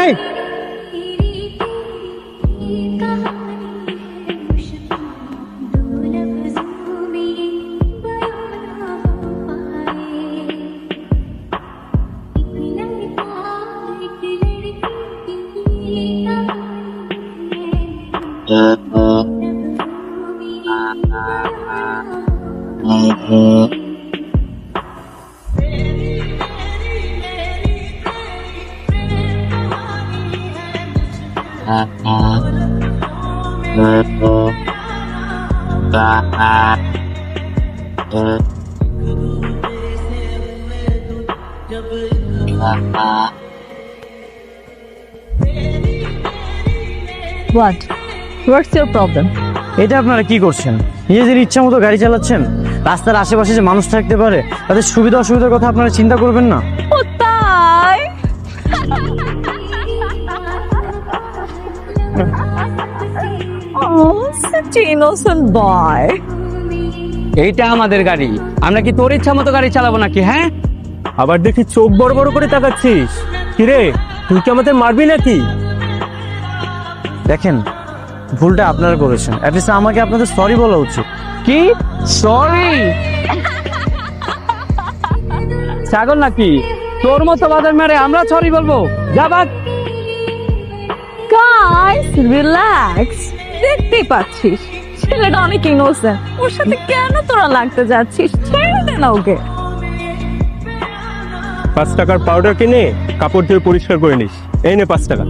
এই What's your problem? এটা আপনারা কি করছেন? নিজেদের ইচ্ছা মতো গাড়ি চালাচ্ছেন। রাস্তার আশেপাশে যে মানুষ থাকতে পারে তাদের সুবিধা অসুবিধার কথা আপনারা চিন্তা করবেন না? ও তাই? Oh, such an innocent boy. এইটা আমাদের গাড়ি, আমরা কি তোর ইচ্ছা মতো গাড়ি চালাবো নাকি? হ্যাঁ, আবার দেখি চোখ বড় বড় করে তাকাচ্ছিস। কিরে, তুই কি আমাদের মারবি নাকি? দেখেন, ভুলটা আপনারা করেছেন। অ্যাটলিস্ট আমাকে আপনাদের সরি বলা উচিত। কি সরি? ছাগল নাকি? তোর মতো বাজার মেরে আমরা সরি বলবো? যা বাদ। Guys, relax. দেখতেই পাচ্ছিস ছেলেটা অনেক ইনোসেন্ট, ওর সাথে কেন তোরা লাগতে যাচ্ছিস? ছেড়ে দে না ওকে। 5 টাকার পাউডার কিনে কাপড় দিয়ে পরিষ্কার করে নিস। এই নে 5 টাকা।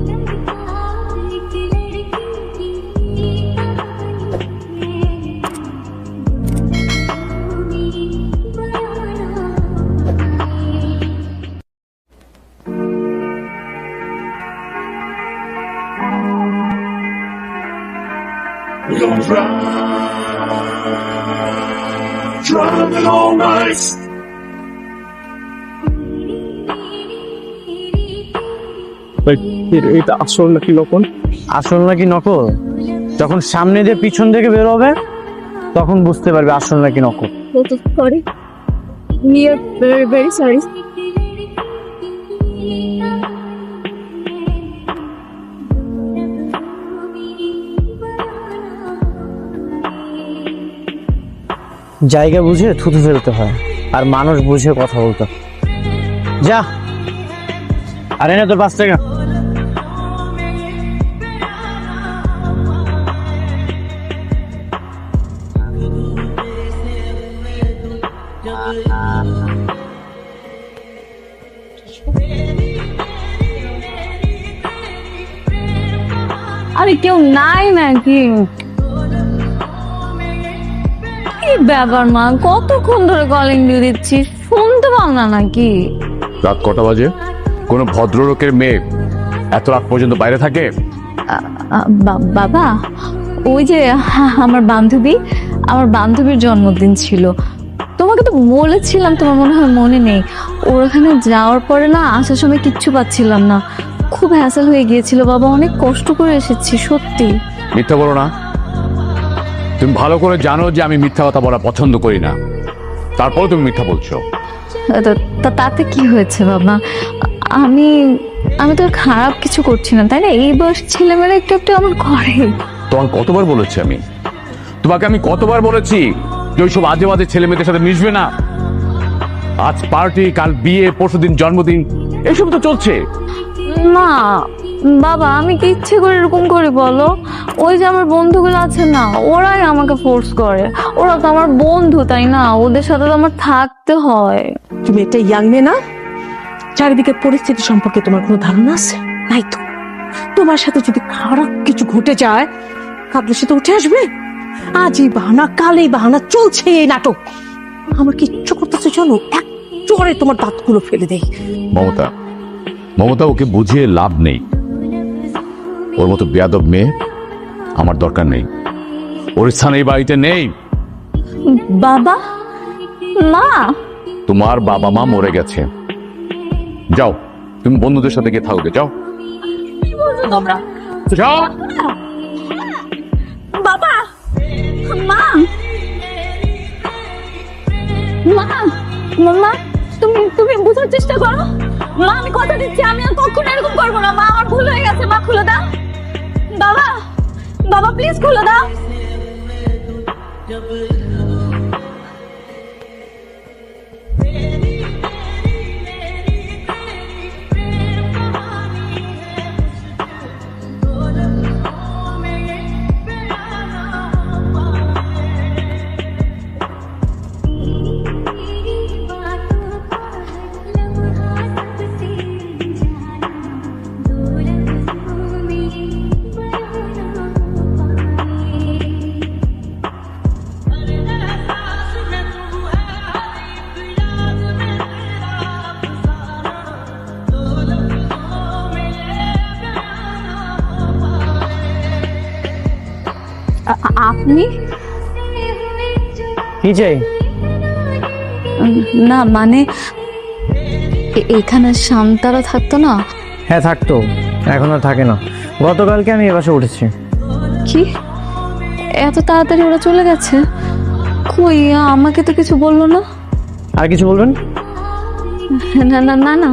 Driving all night. এটা আসল নাকি নকল? আসল নাকি নকল যখন সামনে দিয়ে পিছন থেকে বের হবে তখন বুঝতে পারবে আসল নাকি নকল। Sorry. We are very, very sorry. জায়গা বুঝে থুতু ফেলতে হয় আর মানুষ বুঝে কথা বলতে হয়। যা, আর এনে তোর 5 টাকা। আরে কেউ নাই নাকি? কি ব্যাপার মা, কতক্ষণ ধরে কলিং দিয়ে দিচ্ছি, শুনতে পাও না নাকি? রাত কটা বাজে? কোনো ভদ্রলোকের মেয়ে এত রাত পর্যন্ত বাইরে থাকে? বাবা, ওই যে আমার বান্ধবীর জন্মদিন ছিল, তোমাকে তো বলেছিলাম, তোমার মনে হয় মনে নেই। ওর ওখানে যাওয়ার পরে না আসার সময় কিচ্ছু পাচ্ছিলাম না, খুব হ্যাসেল হয়ে গিয়েছিল বাবা, অনেক কষ্ট করে এসেছি সত্যি। মিথ্যা বলো না। তুমি ভালো করে জানো যে আমি মিথ্যা কথা বলা পছন্দ করি না, তারপরে তুমি মিথ্যা বলছো। তাতে কি হয়েছে বাবা? আমি তো আর খারাপ কিছু করছি না, তাই না? এই বয়স ছেলেমেয়েরা একটু একটু আমার করে। তোমাকে কতবার বলেছি তোমাকে আমি কতবার বলেছি যে ওইসব আজে বাজে ছেলে মেয়েদের সাথে মিশবে না। আজ পার্টি, কাল বিয়ে, পরশুদিন জন্মদিন, এইসব তো চলছে। না বাবা, আমি কি ইচ্ছে করে এরকম করি বলো? ওই যে আমার বন্ধুগুলো আছে না, ওরাই আমাকে ফোর্স করে। ওরা তো আমার বন্ধু, তাই না? ওদের সাথে তো আমার থাকতে হয়। তুমি একটা ইয়াং মেয়ে না? চারিদিকের পরিস্থিতি সম্পর্কে তোমার কোনো ধারণা আছে? নাই তো। তোমার সাথে যদি খারাপ কিছু ঘটে যায়, কাবলে সে তো উঠে আসবে। আজ এই বাহানা, কাল এই বাহানা, চলছে এই নাটক। আমার কি ইচ্ছে করতেছে জানো? এক চড়ে তোমার দাঁতগুলো ফেলে দেই। মমতা, ওকে বুঝিয়ে লাভ নেই। ওর মতো বেয়াদব মেয়ে আমার দরকার নেই, ওর স্থান এই বাড়িতে নেই। বাবা মা, তোমার বাবা মা মরে গেছে, যাও তুমি বন্ধুদের সাথে গিয়ে থাকবে। যাও যাও। বাবা, মা, মা, মা, তুমি বোঝার চেষ্টা করো। মা, আমি কথা দিচ্ছি আমি আর কখনো এরকম করবো না। মা, আমার ভুল খুলে দাও। আপনি? কি চাই? না মানে এখানে শান্তারা থাকতো না? হ্যাঁ থাকতো, এখন আর থাকে না। গতকালকে আমি এ বাসে উঠেছি। কি এত তাড়াতাড়ি ওরা চলে গেছে? কই, আমাকে তো কিছু বললো না। আর কিছু বলবেন? না না না না।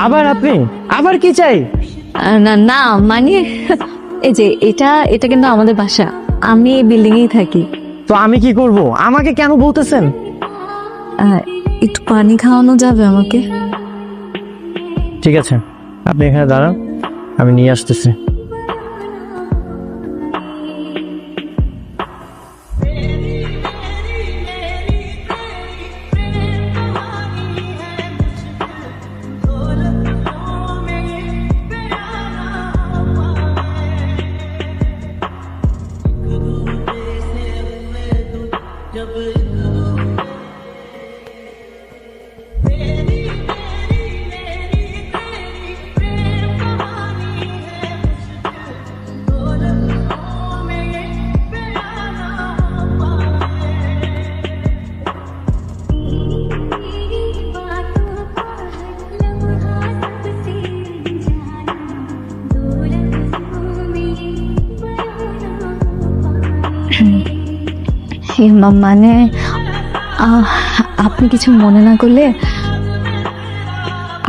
আবার আপনি? আবার কি চাই? না না মানে এই যে এটা কিন্তু আমাদের বাসা, আমি এই বিল্ডিং এই থাকি। তো আমি কি করব? আমাকে কেন বলতেছেন? একটু পানি খাওয়ানো যাবে আমাকে? ঠিক আছে, আপনি এখানে দাঁড়ান, আমি নিয়ে আসতেছি। মানে আপনি কিছু মনে না করলে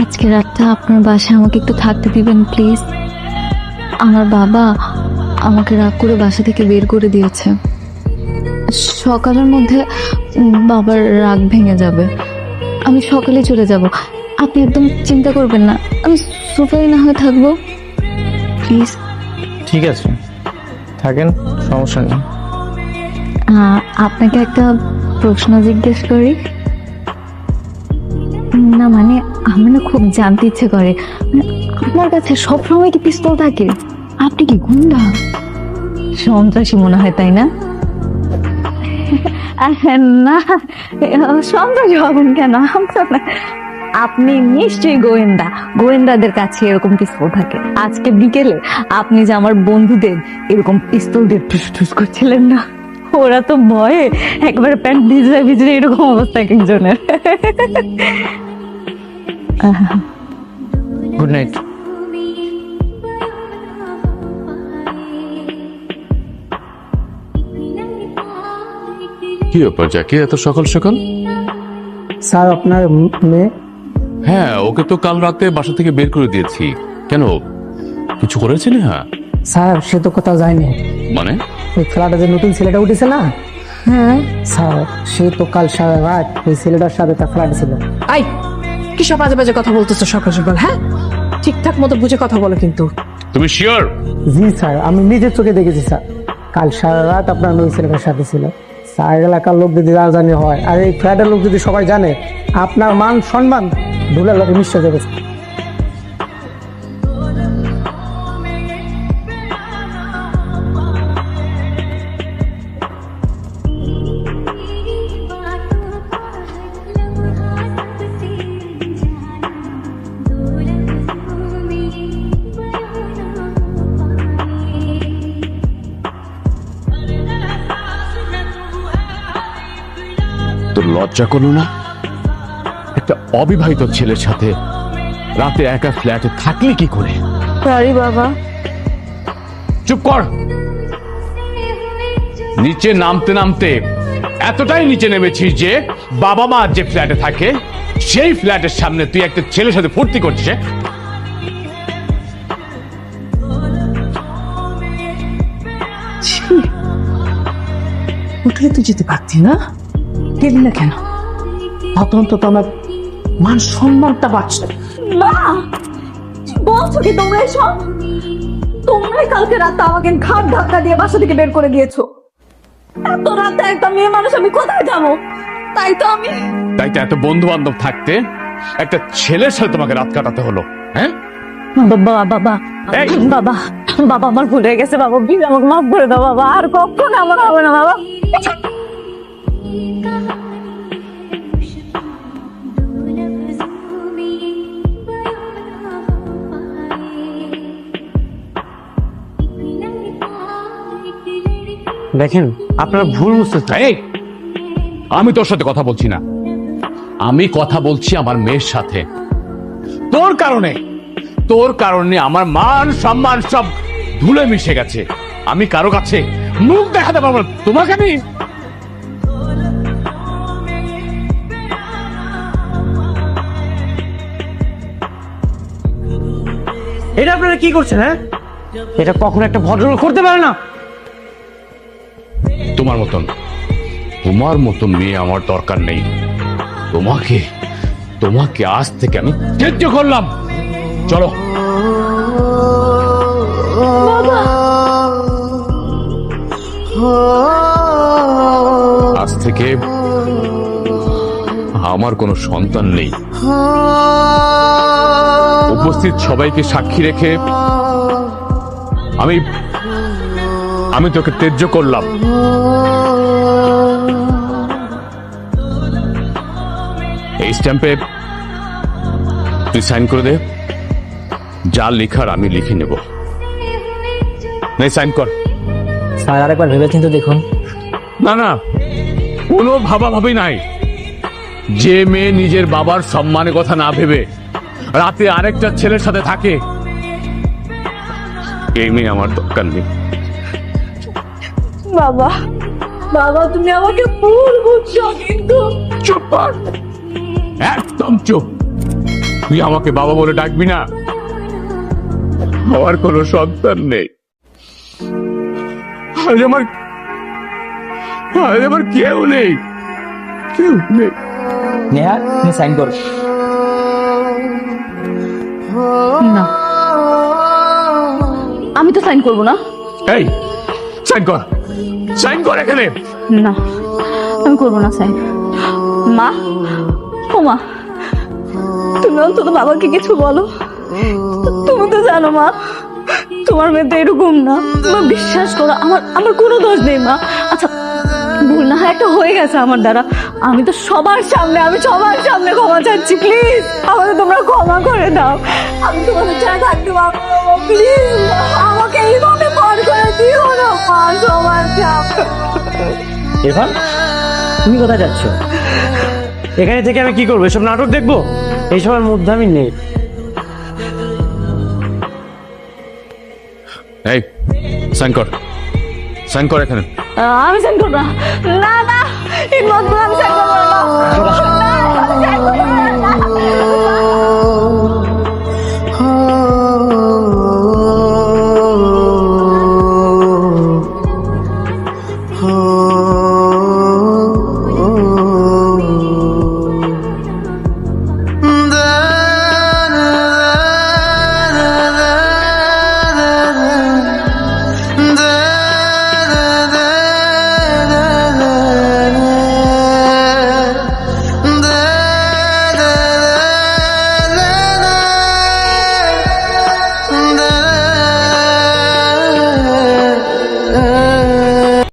আজকে রাতটা আপনার বাসায় আমাকে একটু থাকতে দিবেন প্লিজ। আমার বাবা আমাকে রাগ করে বাসা থেকে বের করে দিয়েছে। সকালের মধ্যে বাবার রাগ ভেঙে যাবে, আমি সকালে চলে যাব। আপনি একদম চিন্তা করবেন না, আমি সোফায় না হয়ে থাকবো প্লিজ। ঠিক আছে, থাকেন, সমস্যা নেই। আপনাকে একটা প্রশ্ন জিজ্ঞেস করি? না মানে আমার না খুব জানতে ইচ্ছে করে, আপনার কাছে সবসময় কি পিস্তল থাকে? আপনি কি গুন্ডা সন্ত্রাসী মনে হয়, তাই না? না সন্ত্রাসী হবেন কেন? আপনি নিশ্চয়ই গোয়েন্দা, গোয়েন্দাদের কাছে এরকম পিস্তল থাকে। আজকে বিকেলে আপনি যে আমার বন্ধুদের এরকম পিস্তল দিয়ে ঠুস ঠুস করছিলেন না, ওরা তো ভয়ে একবারে প্যান্ট ভিজে ভিজে এরকম অবস্থা এক একজনের। Good night. কি ব্যাপার জ্যাকি, এত সকাল সকাল? স্যার আপনার মেয়ে? হ্যাঁ, ওকে তো কাল রাতে বাসা থেকে বের করে দিয়েছি। কেন, কিছু করেছিলি? হ্যাঁ স্যার সে তো কোথাও যায়নি। মানে? ওই ফ্ল্যাটে যে নতুন ছেলেটা উঠেছে না, হ্যাঁ স্যার সে তো কাল সারা রাত ওই ছেলেটার সাথে তার ফ্ল্যাটে ছিল। আই কি সব বাজে বাজে কথা বলতেছো সকাল সকাল? হ্যাঁ ঠিকঠাক মতো বুঝে কথা বলো কিন্তু। তুমি শিওর? জি স্যার, আমি নিজের চোখে দেখেছি স্যার, কাল সারা রাত আপনার ওই ছেলেটার সাথে ছিল। স্যার এলাকার লোক যদি জানি হয় আর এই ফ্ল্যাটের লোক যদি সবাই জানে, আপনার মান সম্মান ধুলে লোকে মিশে যাবে। তোর লজ্জা করলো না একটা অবিবাহিত ছেলের সাথে রাতে একা ফ্ল্যাটে থাকলি কি করে? সরি বাবা। চুপ কর। নিচে নামতে নামতে এতটাই নিচে নেমেছিস যে বাবা মা যে ফ্ল্যাটে থাকে সেই ফ্ল্যাটের সামনে তুই একটা ছেলের সাথে ফুর্তি করছিস। উঠে তুই যেতে পারতি না, গেলি না কেন? অন্তত আমার মান সম্মানটা বাঁচত। মা, বলছো কি তোমরা এসব? তোমরাই কালকে রাতে আমাকে ঘাট ধাক্কা দিয়ে বাসা থেকে বের করে দিয়েছো। এত রাতে একটা মেয়ে মানুষ আমি কোথায় যাবো? তাই তো এত বন্ধু বান্ধব থাকতে একটা ছেলের সাথে তোমাকে রাত কাটাতে হলো। হ্যাঁ বাবা বাবা এই! বাবা বাবা আমার ভুল হয়ে গেছে বাবা, প্লিজ আমাকে মাফ করে দাও বাবা, আর কখনো আমার হবে না বাবা। দেখেন আপনারা ভুল বুঝতেছেন। এই, আমি তোর সাথে কথা বলছি না, আমি কথা বলছি আমার মেয়ের সাথে। তোর কারণে আমার মান সম্মান সব ধুলে মিশে গেছে। আমি কারো কাছে মুখ দেখাতে পারবো না। তোমাকে আমি এটা আপনারা কি করছেন? হ্যাঁ, এটা কখনো একটা ভদ্রলোক করতে পারে না। তোমার মতন মেয়ে আমার দরকার নেই। তোমাকে আজ থেকে আমি ত্যায্য করলাম। চলো। আজ থেকে আমার কোনো সন্তান নেই। উপস্থিত সবাইকে সাক্ষী রেখে আমি তোকে ত্যায্য করলাম। এই স্ট্যাম্পে তুই সাইন করে দে। যা লেখার আমি লিখে নেব। সাইন কর। স্যার আরেকবার ভেবেচিন্তে দেখুন। না, কোনো ভাবাভাবি নাই। যে মেয়ে নিজের বাবার সম্মানের কথা না ভেবে রাতে আরেকটা ছেলের সাথে থাকে, এই মেয়ে আমার দরকার নেই। বাবা বাবা তুমি আমাকে ভুল বুঝছো, কিন্তু চুপ কর, একদম চুপ। তুই আমাকে বাবা বলে ডাকবি না। আমার কোনো সন্তান নেই। আজ আমার কেউ নেই। নেহা, তুমি সাইন করো। না, আমি তো সাইন করবো না। এই, সাইন কর এখানে। না, আমি করবো না সাইন। মা, ও মা, তুমি অন্তত বাবাকে কিছু বলো। তুমি তো জানো মা, তোমার মেয়ে তো এরকম না। মা বিশ্বাস করো, আমার কোনো দোষ নেই মা। আচ্ছা, ভুল না হয় একটা হয়ে গেছে আমার দ্বারা। আমি সবার সামনে ক্ষমা চাচ্ছি। প্লিজ আমাকে তোমরা ক্ষমা করে দাও। আমি তোমাদের ছাড়া থাকতে পারবো না। প্লিজ আমাকে এইভাবে পার করে দিও না মা। সবার ইরফান, তুমি কোথায় যাচ্ছ? এখানে থেকে আমি কি করবো? এসব নাটক দেখবো? এইসবের মধ্যে আমি নেই। এই, সাইন কর এখানে। আমি সাইন করবো না। না না, এই মত আমি সাইন করবো না।